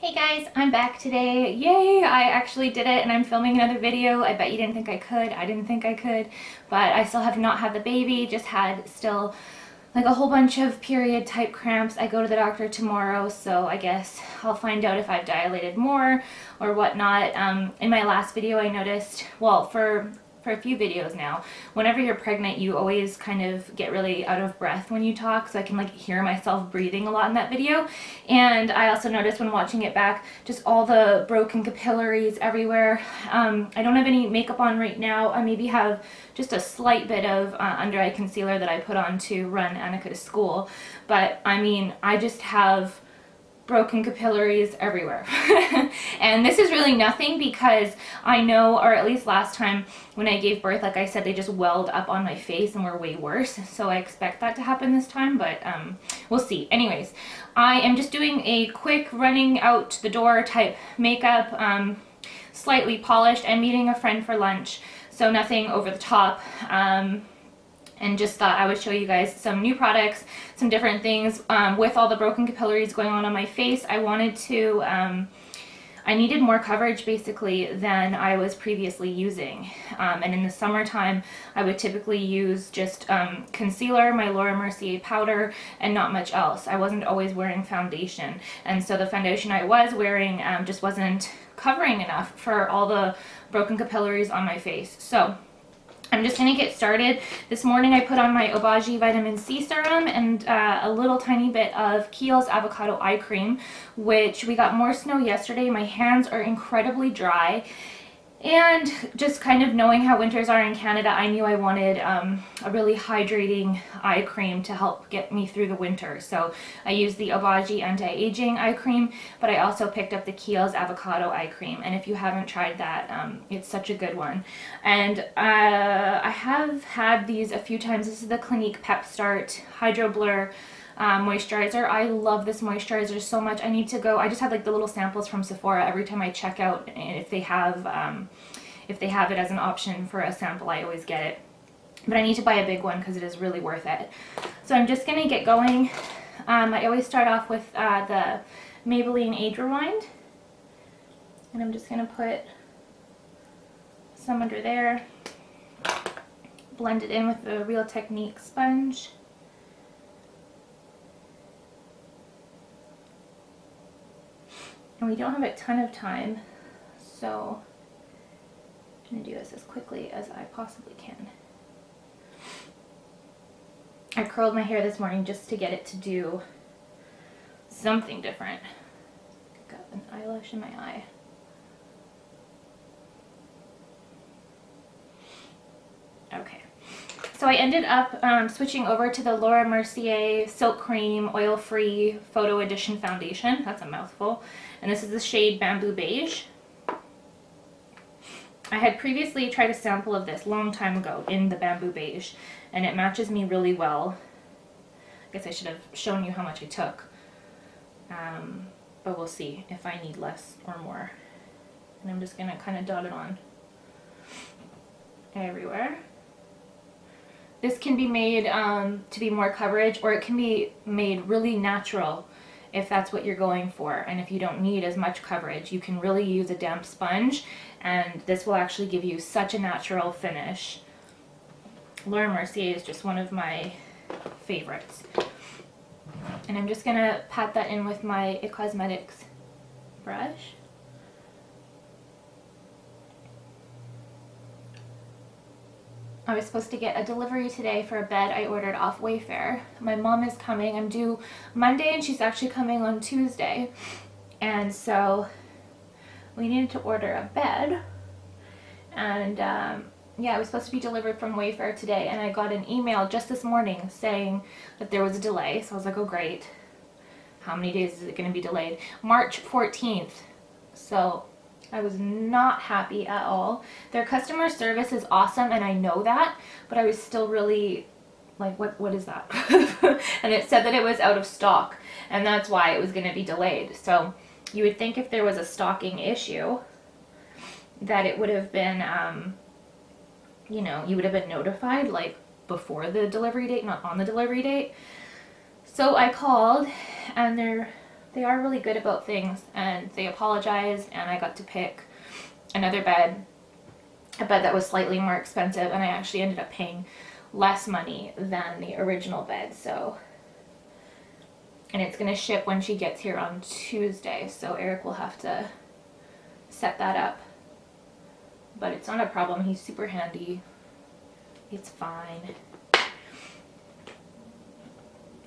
Hey guys, I'm back today. Yay, I actually did it and I'm filming another video. I bet you didn't think I could. I didn't think I could, but I still have not had the baby, just had still like a whole bunch of period type cramps. I go to the doctor tomorrow, so I guess I'll find out if I've dilated more or whatnot. In my last video I noticed, well, for a few videos now, whenever you're pregnant you always kind of get really out of breath when you talk, so I can like hear myself breathing a lot in that video. And I also noticed when watching it back just all the broken capillaries everywhere. I don't have any makeup on right now. I maybe have just a slight bit of under eye concealer that I put on to run Annika to school, but I mean I just have broken capillaries everywhere. And this is really nothing because I know, or at least last time when I gave birth, like I said, they just welled up on my face and were way worse, so I expect that to happen this time, but we'll see. Anyways, I am just doing a quick running out the door type makeup, slightly polished. I'm meeting a friend for lunch, so nothing over the top. And just thought I would show you guys some new products, some different things. With all the broken capillaries going on my face, I wanted to, I needed more coverage basically than I was previously using. And in the summertime, I would typically use just concealer, my Laura Mercier powder, and not much else. I wasn't always wearing foundation. And so the foundation I was wearing just wasn't covering enough for all the broken capillaries on my face. So I'm just going to get started. This morning I put on my Obagi Vitamin C Serum and a little tiny bit of Kiehl's Avocado Eye Cream, which we got more snow yesterday. My hands are incredibly dry. And just kind of knowing how winters are in Canada, I knew I wanted a really hydrating eye cream to help get me through the winter. So I used the Obagi Anti-Aging Eye Cream, but I also picked up the Kiehl's Avocado Eye Cream. And if you haven't tried that, it's such a good one. And I have had these a few times. This is the Clinique Pep Start Hydro Blur moisturizer. I love this moisturizer so much. I need to go, I just have like the little samples from Sephora every time I check out, and if they have it as an option for a sample, I always get it. But I need to buy a big one because it is really worth it. So I'm just gonna get going. I always start off with the Maybelline Age Rewind, and I'm just gonna put some under there, blend it in with the Real Technique sponge. And we don't have a ton of time, so I'm going to do this as quickly as I possibly can. I curled my hair this morning just to get it to do something different. Got an eyelash in my eye. Okay. So I ended up switching over to the Laura Mercier Silk Cream Oil-Free Photo Edition Foundation. That's a mouthful. And this is the shade Bamboo Beige. I had previously tried a sample of this long time ago in the Bamboo Beige, and it matches me really well. I guess I should have shown you how much I took. But we'll see if I need less or more. And I'm just going to kind of dot it on everywhere. This can be made to be more coverage, or it can be made really natural if that's what you're going for. And if you don't need as much coverage, you can really use a damp sponge, and this will actually give you such a natural finish. Laura Mercier is just one of my favorites. And I'm just going to pat that in with my It Cosmetics brush. I was supposed to get a delivery today for a bed I ordered off Wayfair. My mom is coming. I'm due Monday and she's actually coming on Tuesday. And so we needed to order a bed. And yeah, it was supposed to be delivered from Wayfair today, and I got an email just this morning saying that there was a delay. So I was like, oh great. How many days is it going to be delayed? March 14th. So I was not happy at all. Their customer service is awesome, and I know that, but I was still really like, what is that? And it said that it was out of stock, and that's why it was going to be delayed. So you would think if there was a stocking issue that it would have been, you know, you would have been notified like before the delivery date, not on the delivery date. So I called, and they're they are really good about things, and they apologized, and I got to pick another bed, a bed that was slightly more expensive, and I actually ended up paying less money than the original bed. So, and it's gonna ship when she gets here on Tuesday, so Eric will have to set that up. But it's not a problem, he's super handy. It's fine.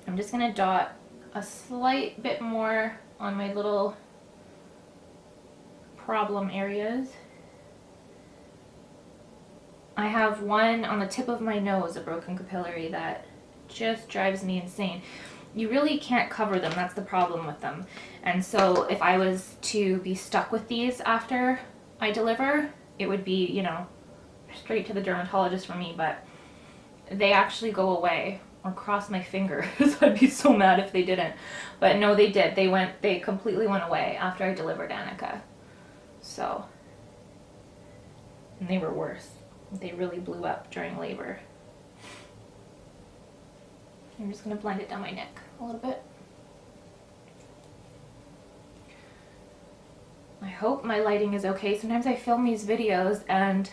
I'm just gonna dot a slight bit more on my little problem areas. I have one on the tip of my nose, a broken capillary, that just drives me insane. You really can't cover them, that's the problem with them. And so if I was to be stuck with these after I deliver, it would be, you know, straight to the dermatologist for me, but they actually go away. Or cross my fingers. I'd be so mad if they didn't. But no, they did. They completely went away after I delivered Annika. So, and they were worse. They really blew up during labor. I'm just gonna blend it down my neck a little bit. I hope my lighting is okay. Sometimes I film these videos and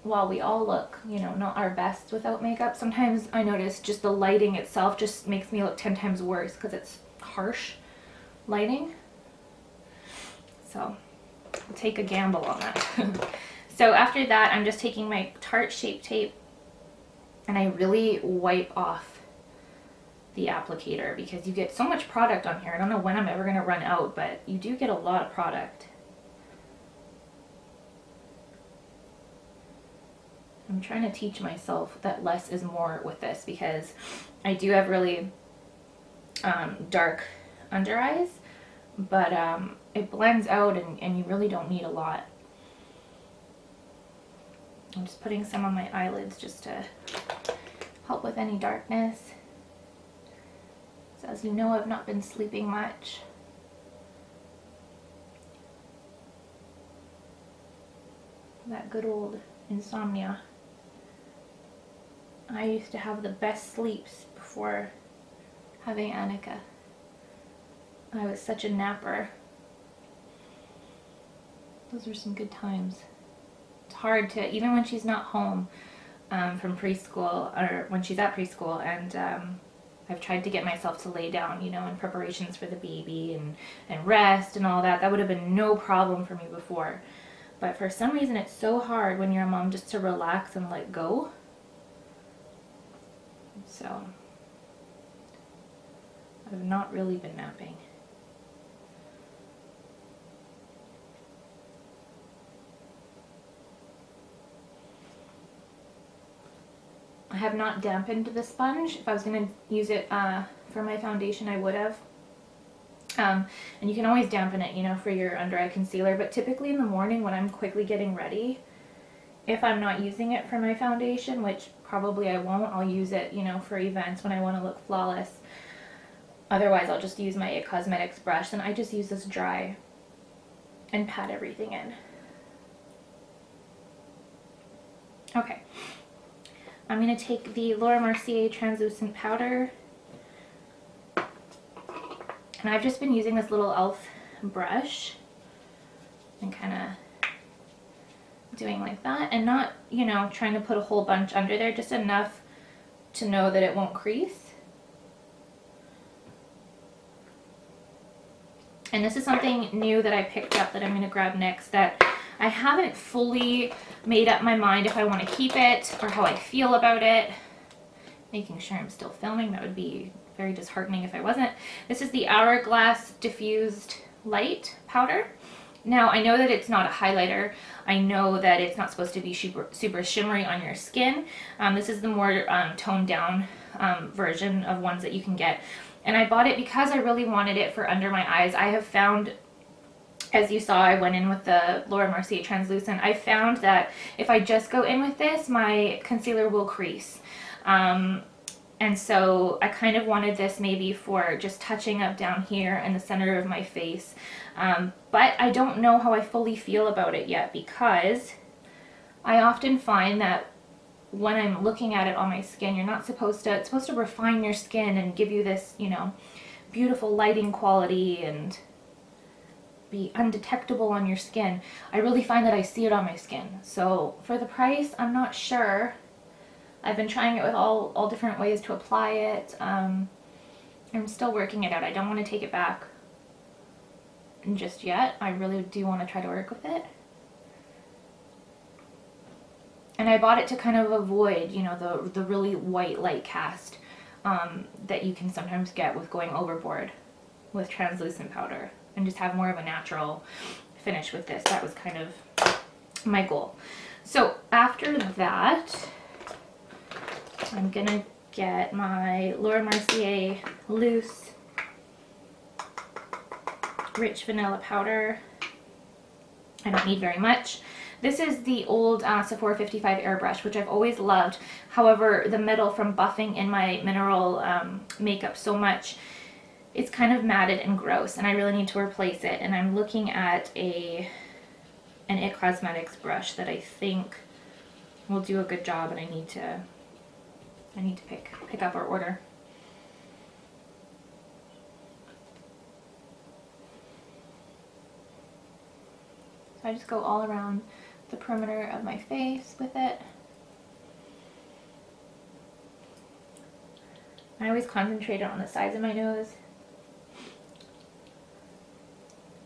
while we all look, you know, not our best without makeup, sometimes I notice just the lighting itself just makes me look 10 times worse because it's harsh lighting. So I'll take a gamble on that. So after that, I'm just taking my Tarte Shape Tape and I really wipe off the applicator because you get so much product on here. I don't know when I'm ever going to run out, but you do get a lot of product. I'm trying to teach myself that less is more with this because I do have really dark under eyes, but it blends out and you really don't need a lot. I'm just putting some on my eyelids just to help with any darkness. So as you know, I've not been sleeping much. That good old insomnia. I used to have the best sleeps before having Annika. I was such a napper. Those were some good times. It's hard to, even when she's not home from preschool, or when she's at preschool, and I've tried to get myself to lay down, you know, in preparations for the baby and rest and all that. That would have been no problem for me before. But for some reason it's so hard when you're a mom just to relax and let go. So I've not really been napping. I have not dampened the sponge. If I was going to use it for my foundation, I would have. And you can always dampen it, you know, for your under eye concealer. But typically in the morning when I'm quickly getting ready, if I'm not using it for my foundation, which probably I won't, I'll use it, you know, for events when I want to look flawless. Otherwise, I'll just use my It Cosmetics brush, and I just use this dry and pat everything in. Okay. I'm going to take the Laura Mercier translucent powder, and I've just been using this little e.l.f. brush and kind of doing like that, and not, you know, trying to put a whole bunch under there, just enough to know that it won't crease. And this is something new that I picked up that I'm going to grab next, that I haven't fully made up my mind if I want to keep it or how I feel about it. Making sure I'm still filming, that would be very disheartening if I wasn't. This is the Hourglass Diffused Light Powder. Now, I know that it's not a highlighter. I know that it's not supposed to be super shimmery on your skin. This is the more toned down version of ones that you can get. And I bought it because I really wanted it for under my eyes. I have found, as you saw, I went in with the Laura Mercier translucent. I found that if I just go in with this, my concealer will crease. And so I kind of wanted this maybe for just touching up down here in the center of my face. But I don't know how I fully feel about it yet, because I often find that when I'm looking at it on my skin, you're not supposed to, it's supposed to refine your skin and give you this, you know, beautiful lighting quality and be undetectable on your skin. I really find that I see it on my skin. So for the price, I'm not sure. I've been trying it with all different ways to apply it. I'm still working it out. I don't want to take it back just yet. I really do want to try to work with it. And I bought it to kind of avoid, you know, the really white light cast that you can sometimes get with going overboard with translucent powder, and just have more of a natural finish with this. That was kind of my goal. So after that, I'm gonna get my Laura Mercier loose rich vanilla powder. I don't need very much. This is the old Sephora 55 airbrush, which I've always loved. However, the metal from buffing in my mineral makeup so much, it's kind of matted and gross, and I really need to replace it. And I'm looking at an It Cosmetics brush that I think will do a good job, and I need to pick up or order. So I just go all around the perimeter of my face with it. I always concentrate on the sides of my nose,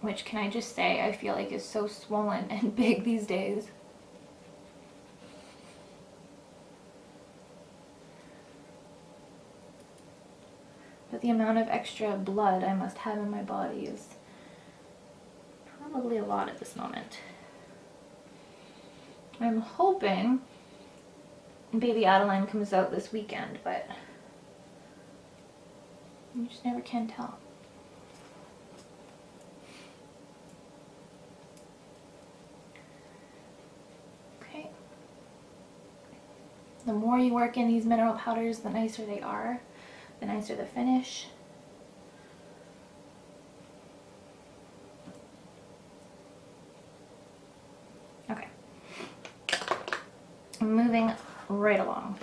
which, can I just say, I feel like is so swollen and big these days. But the amount of extra blood I must have in my body is probably a lot at this moment. I'm hoping Baby Adeline comes out this weekend, but you just never can tell. Okay. The more you work in these mineral powders, the nicer they are, the nicer the finish. Okay. Moving right along.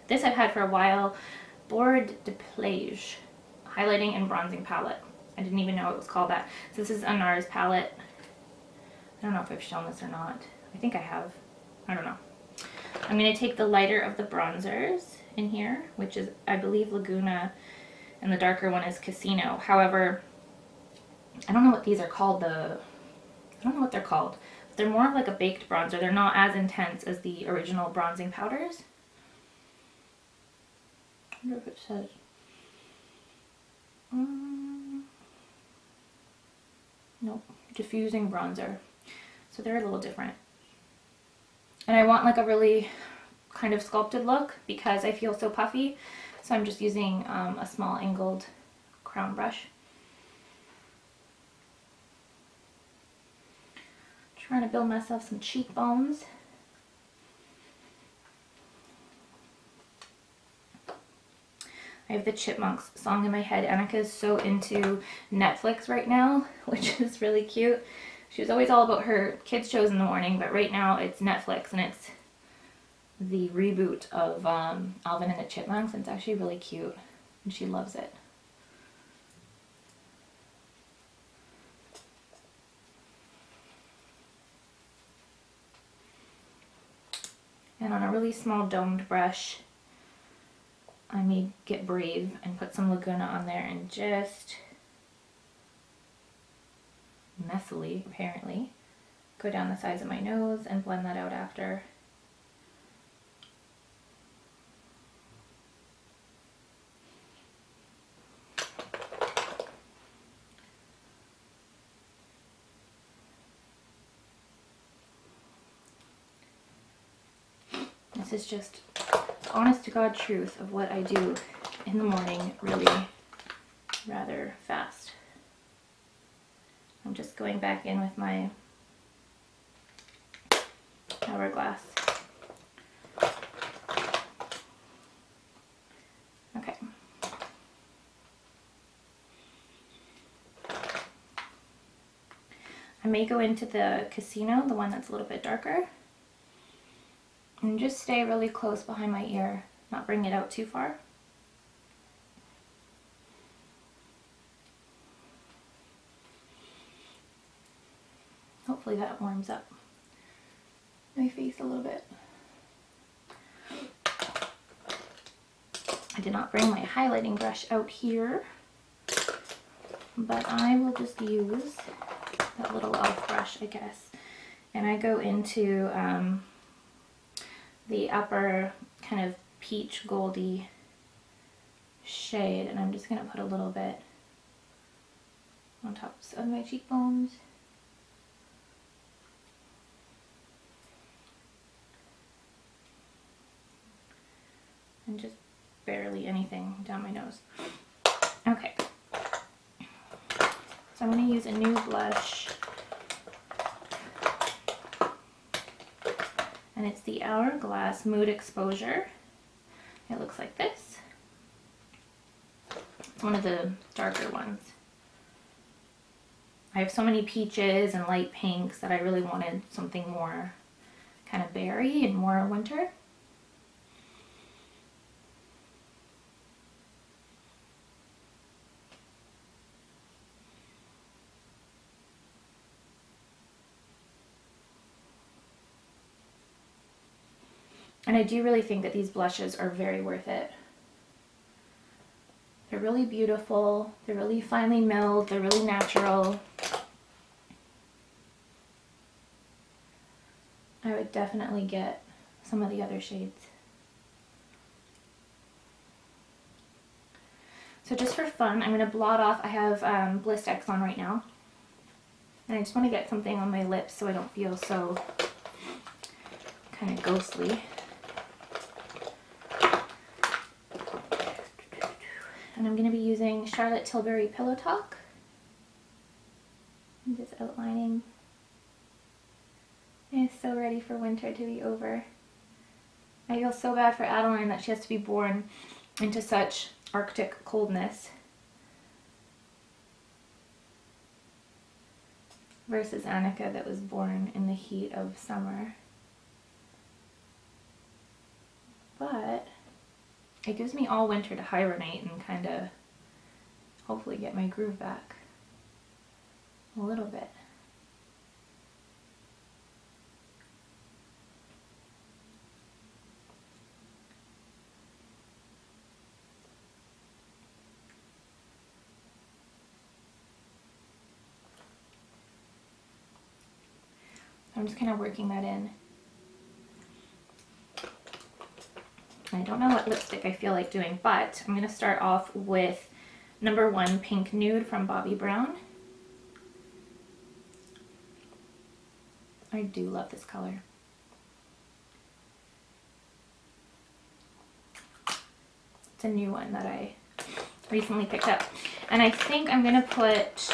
This I've had for a while. Board de Plage highlighting and bronzing palette. I didn't even know it was called that. So this is a NARS palette. I don't know if I've shown this or not. I think I have. I don't know. I'm going to take the lighter of the bronzers in here, which is, I believe, Laguna, and the darker one is Casino. However, I don't know what these are called. I don't know what they're called. They're more of like a baked bronzer. They're not as intense as the original bronzing powders. I wonder if it says. Nope. Diffusing bronzer. So they're a little different. And I want like a really kind of sculpted look because I feel so puffy. So I'm just using a small angled crown brush. Trying to build myself some cheekbones. I have the Chipmunks song in my head. Annika is so into Netflix right now, which is really cute. She was always all about her kids shows in the morning, but right now it's Netflix, and it's the reboot of Alvin and the Chipmunks, and it's actually really cute, and she loves it. And on a really small domed brush, I may get brave and put some Laguna on there and just messily, apparently, go down the sides of my nose and blend that out after. This is just honest to God truth of what I do in the morning, really rather fast. I'm just going back in with my Hourglass. Okay. I may go into the Casino, the one that's a little bit darker, and just stay really close behind my ear, not bring it out too far. Hopefully that warms up my face a little bit. I did not bring my highlighting brush out here, but I will just use that little elf brush, I guess. And I go into the upper kind of peach goldy shade, and I'm just going to put a little bit on top of my cheekbones. And just barely anything down my nose. Okay. So I'm going to use a new blush. And it's the Hourglass Mood Exposure. It looks like this. It's one of the darker ones. I have so many peaches and light pinks that I really wanted something more kind of berry and more winter. And I do really think that these blushes are very worth it. They're really beautiful, they're really finely milled, they're really natural. I would definitely get some of the other shades. So just for fun, I'm going to blot off. I have Bliss X on right now. And I just want to get something on my lips so I don't feel so kind of ghostly. And I'm going to be using Charlotte Tilbury Pillow Talk. I'm just outlining. I'm so ready for winter to be over. I feel so bad for Adeline that she has to be born into such Arctic coldness versus Annika that was born in the heat of summer. But it gives me all winter to hibernate and kind of hopefully get my groove back a little bit. I'm just kind of working that in. I don't know what lipstick I feel like doing, but I'm going to start off with number 1 Pink Nude from Bobbi Brown. I do love this color. It's a new one that I recently picked up. And I think I'm going to put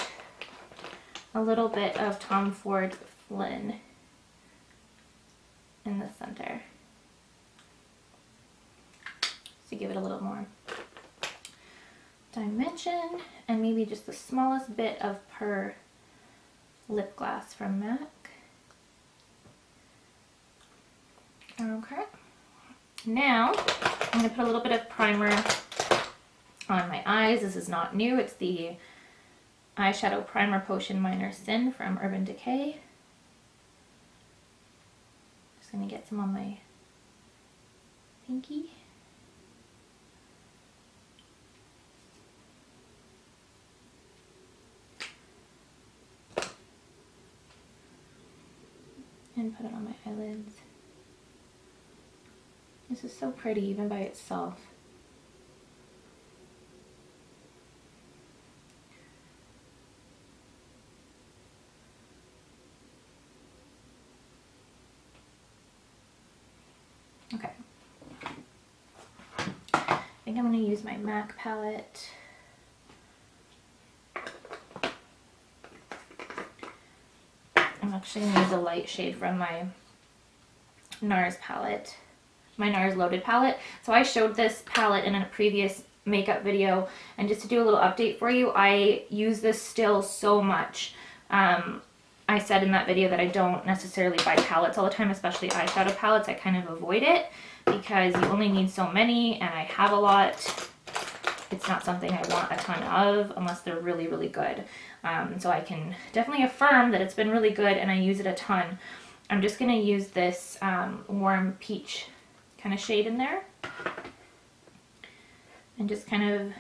a little bit of Tom Ford Flynn in the center to give it a little more dimension, and maybe just the smallest bit of per lip gloss from MAC. Okay, now I'm going to put a little bit of primer on my eyes. This is not new. It's the Eyeshadow Primer Potion Minor Sin from Urban Decay. Just going to get some on my pinky. And put it on my eyelids. This is so pretty even by itself. Okay. I think I'm going to use my MAC palette. I'm actually going to use a light shade from my NARS palette, my NARS Loaded palette. So I showed this palette in a previous makeup video, and just to do a little update for you, I use this still so much. I said in that video that I don't necessarily buy palettes all the time, especially eyeshadow palettes. I kind of avoid it because you only need so many, and I have a lot. it's not something I want a ton of unless they're really, really good. So I can definitely affirm that it's been really good and I use it a ton. I'm just going to use this warm peach kind of shade in there. And just kind of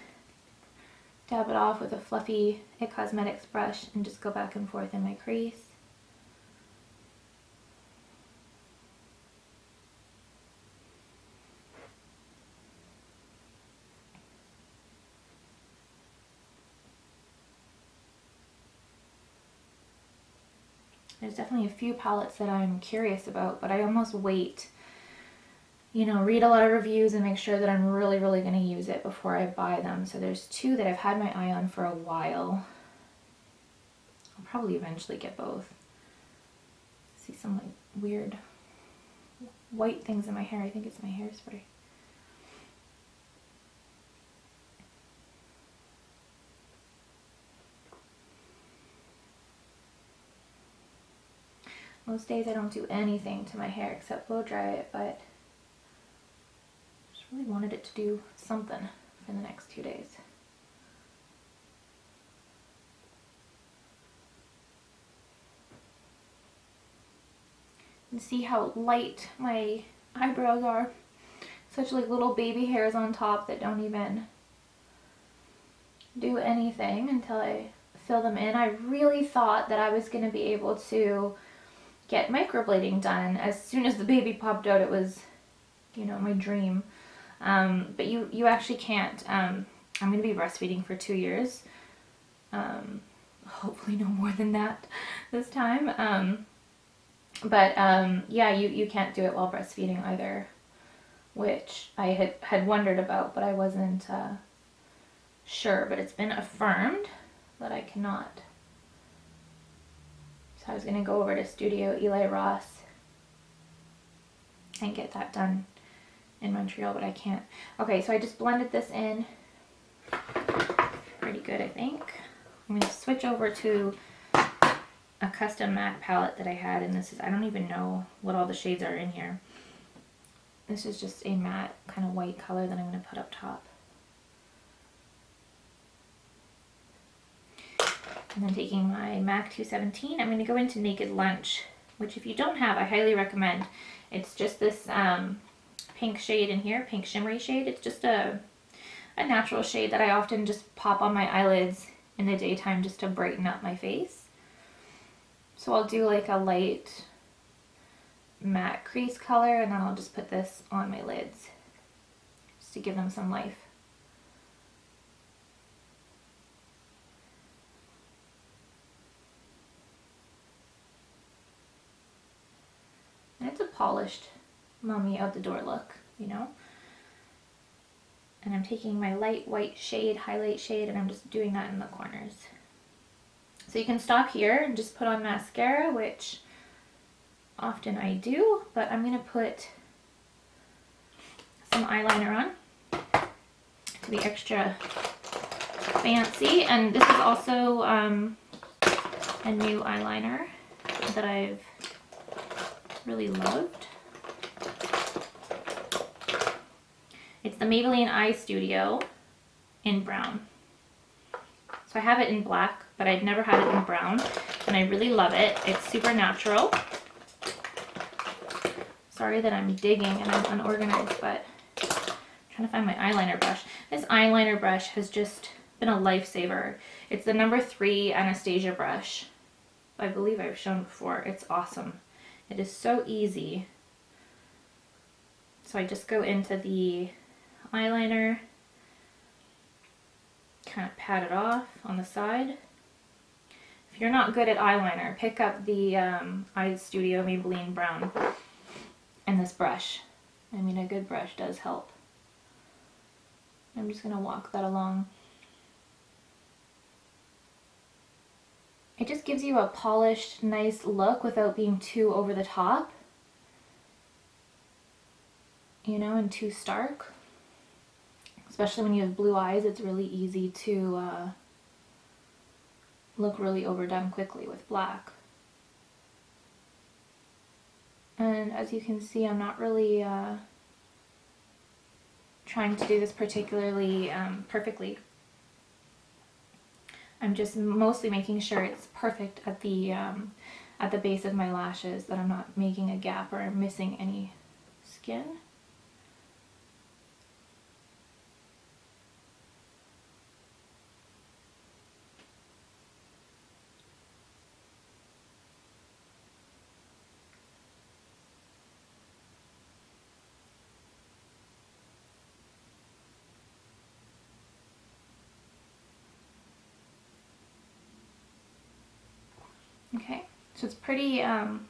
dab it off with a fluffy It Cosmetics brush and just go back and forth in my crease. There's definitely a few palettes that I'm curious about, but I almost wait, you know, read a lot of reviews and make sure that I'm really, really going to use it before I buy them. So there's two that I've had my eye on for a while. I'll probably eventually get both. See some like weird white things in my hair. I think it's my hairspray. Most days I don't do anything to my hair except blow dry it, but I just really wanted it to do something for the next 2 days. And see how light my eyebrows are. Such like little baby hairs on top that don't even do anything until I fill them in. I really thought that I was going to be able to get microblading done as soon as the baby popped out. It was, you know, my dream. But you actually can't. I'm going to be breastfeeding for 2 years. Hopefully no more than that this time. Yeah, you can't do it while breastfeeding either, which I had wondered about, but I wasn't sure. But it's been affirmed that I cannot. So I was going to go over to Studio Eli Ross and get that done in Montreal, but I can't. Okay, so I just blended this in. Pretty good, I think. I'm going to switch over to a custom MAC palette that I had, and this is, I don't even know what all the shades are in here. This is just a matte kind of white color that I'm going to put up top. And then taking my MAC 217, I'm going to go into Naked Lunch, which if you don't have, I highly recommend. It's just this pink shade in here, pink shimmery shade. It's just a natural shade that I often just pop on my eyelids in the daytime just to brighten up my face. So I'll do like a light matte crease color, and then I'll just put this on my lids just to give them some life. And it's a polished mommy out the door look, you know. And I'm taking my light white shade, highlight shade, and I'm just doing that in the corners. So you can stop here and just put on mascara, which often I do, but I'm going to put some eyeliner on to be extra fancy. And this is also a new eyeliner that I've really loved. It's the Maybelline Eye Studio in brown. So I have it in black, but I've never had it in brown, and I really love it. It's super natural. Sorry that I'm digging and I'm unorganized, but I'm trying to find my eyeliner brush. This eyeliner brush has just been a lifesaver. It's the number 3 Anastasia brush. I believe I've shown before. It's awesome. It is so easy. So I just go into the eyeliner, kind of pat it off on the side. If you're not good at eyeliner, pick up the Eye Studio Maybelline Brown and this brush. I mean, a good brush does help. I'm just going to walk that along. It just gives you a polished, nice look without being too over the top, you know, and too stark. Especially when you have blue eyes, it's really easy to look really overdone quickly with black. And as you can see, I'm not really trying to do this particularly perfectly. I'm just mostly making sure it's perfect at the base of my lashes, that I'm not making a gap or missing any skin. Okay, so it's pretty kind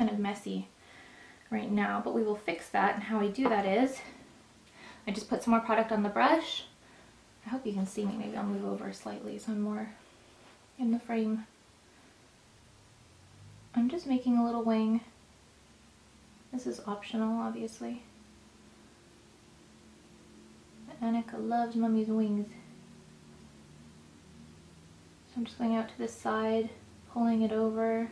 of messy right now, but we will fix that. And how I do that is I just put some more product on the brush. I hope you can see me. Maybe I'll move over slightly so I'm more in the frame. I'm just making a little wing. This is optional, obviously. Annika loves Mummy's wings. So I'm just going out to this side, pulling it over.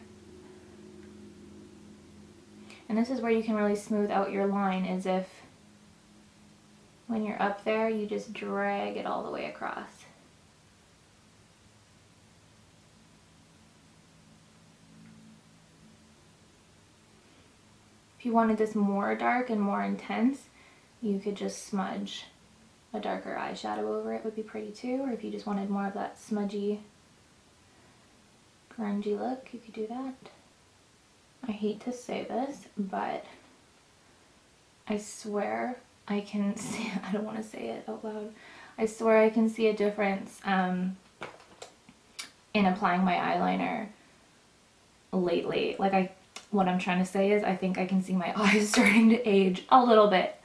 And this is where you can really smooth out your line, as if when you're up there, you just drag it all the way across. If you wanted this more dark and more intense, you could just smudge a darker eyeshadow over it, would be pretty too. Or if you just wanted more of that smudgy, grungy look, you could do that. I hate to say this, but I swear I can see, I don't want to say it out loud, I swear I can see a difference in applying my eyeliner lately. Like, what I'm trying to say is I think I can see my eyes starting to age a little bit.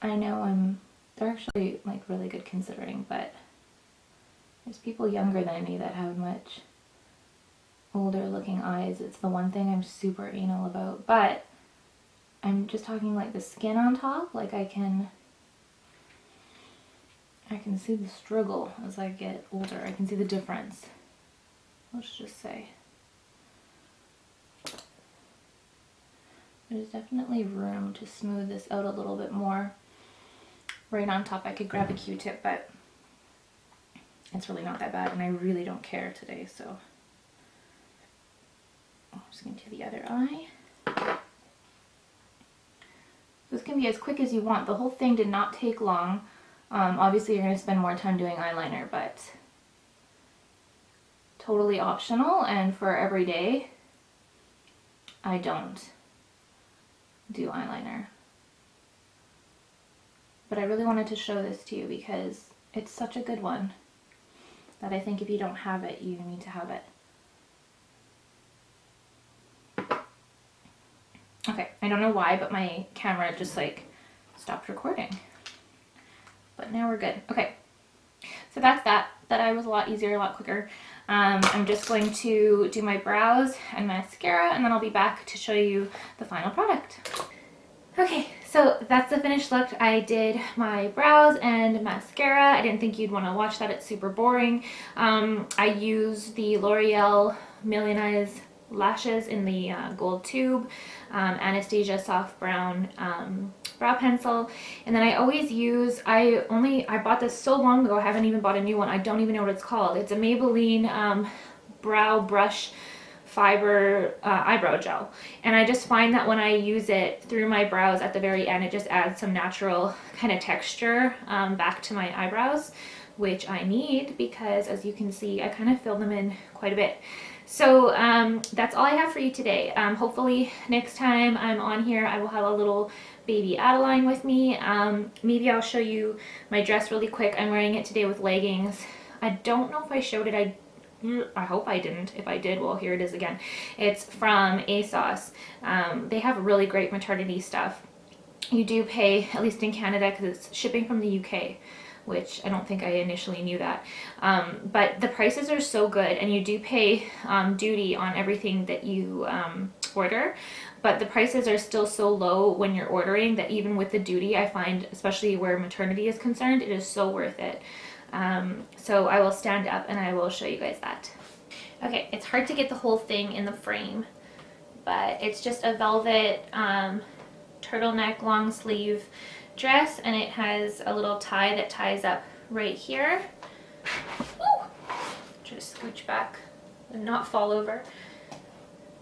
I know they're actually like really good considering, but there's people younger than me that have much older looking eyes. It's the one thing I'm super anal about, but I'm just talking like the skin on top. Like I can see the struggle as I get older. I can see the difference. Let's just say there's definitely room to smooth this out a little bit more. Right on top I could grab a Q-tip, but it's really not that bad and I really don't care today, so I'm just going to the other eye. This can be as quick as you want. The whole thing did not take long. Obviously you're going to spend more time doing eyeliner, but totally optional, and for every day I don't do eyeliner. But I really wanted to show this to you because it's such a good one that I think if you don't have it, you need to have it. Okay, I don't know why, but my camera just like stopped recording. But now we're good. Okay, so that's that. That eye was a lot easier, a lot quicker. I'm just going to do my brows and mascara, and then I'll be back to show you the final product. Okay, so that's the finished look. I did my brows and mascara. I didn't think you'd want to watch that. It's super boring. I used the L'Oreal Million Eyes lashes in the gold tube, Anastasia soft brown brow pencil, and then I always use, I bought this so long ago, I haven't even bought a new one. I don't even know what it's called. It's a Maybelline brow brush fiber eyebrow gel, and I just find that when I use it through my brows at the very end, it just adds some natural kind of texture back to my eyebrows, which I need because, as you can see, I kind of fill them in quite a bit. So that's all I have for you today. Hopefully next time I'm on here I will have a little baby Adeline with me. Maybe I'll show you my dress really quick. I'm wearing it today with leggings. I don't know if I showed it. I hope I didn't. If I did, well, here it is again. It's from ASOS. They have really great maternity stuff. You do pay, at least in Canada, because it's shipping from the UK, which I don't think I initially knew that. But the prices are so good, and you do pay duty on everything that you order. But the prices are still so low when you're ordering that even with the duty, I find, especially where maternity is concerned, it is so worth it. So I will stand up and I will show you guys that. Okay, it's hard to get the whole thing in the frame, but it's just a velvet turtleneck long sleeve dress, and it has a little tie that ties up right here. Ooh! Just scooch back and not fall over.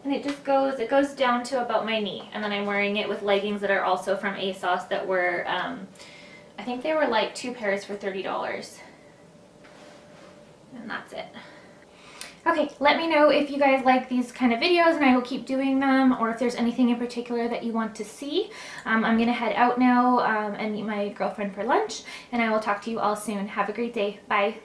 And it just goes, it goes down to about my knee. And then I'm wearing it with leggings that are also from ASOS that were, I think they were like 2 pairs for $30. And that's it. Okay, let me know if you guys like these kind of videos and I will keep doing them, or if there's anything in particular that you want to see. I'm gonna head out now and meet my girlfriend for lunch, and I will talk to you all soon. Have a great day. Bye.